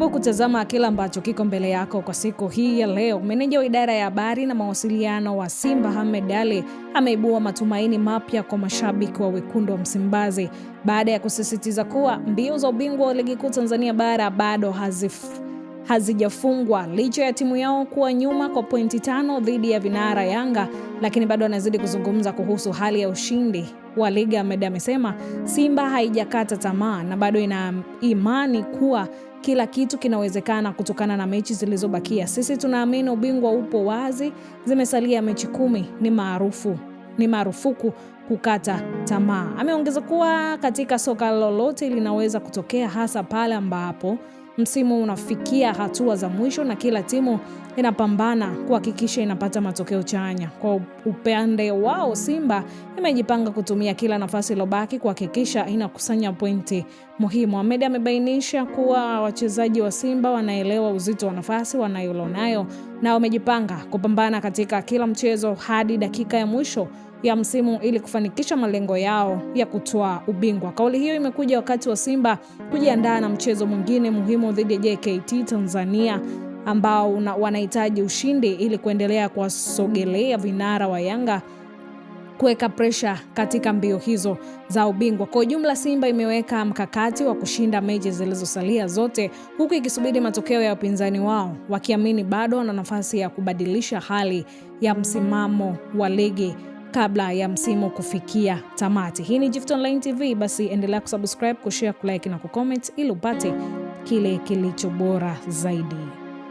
Karibu kutazama kila ambacho kiko mbele yako kwa siku hii ya leo. Meneja wa idara ya habari na mawasiliano wa Simba Ahmed Ally ameibua matumaini mapya kwa mashabiki wa wekundu wa Msimbazi baada ya kusisitiza kuwa mbio za ubingwa wa ligi kuu Tanzania bara bado hazijafungwa licha ya timu yao kuwa nyuma kwa pointi 5 dhidi ya vinara Yanga, lakini bado anazidi kuzungumza kuhusu hali ya ushindi wa ligi. Ahmed amesema Simba haijakata tamaa na bado ina imani kuwa kila kitu kinawezekana kutokana na mechi zilizobakia. Sisi tunaamini ubingwa upo wazi, zimesalia mechi 10, ni marufuku kukata tamaa. Ameongeza kuwa katika soka lolote linaweza kutokea, hasa pale ambapo msimu unafikia hatua za mwisho na kila timu inapambana kuhakikisha inapata matokeo chanya. Kwa upande wao, Simba imejipanga kutumia kila nafasi iliyobaki kuhakikisha inakusanya pointi muhimu. Ahmed amebainisha kuwa wachezaji wa Simba wanaelewa uzito wa nafasi wanayonayo na wamejipanga kupambana katika kila mchezo hadi dakika ya mwisho ya msimu ili kufanikisha malengo yao ya kutoa ubingwa. Kauli hiyo imekuja wakati wa Simba kujiandaa na mchezo mwingine muhimu dhidi ya JKT Tanzania ambao wanahitaji ushindi ili kuendelea kuwasogelea vinara wa Yanga kuweka presha katika mbio hizo za ubingwa. Kwa ujumla, Simba imeweka mkakati wa kushinda mechi zilizosalia zote huku ikisubiri matokeo ya upinzani wao, wakiamini bado wana nafasi ya kubadilisha hali ya msimamo wa ligi kabla ya msimu kufikia tamati. Hii ni Gift Online TV, basi endelea kusubscribe, kushare, kulike na kucomment ili upate kile kilicho bora zaidi.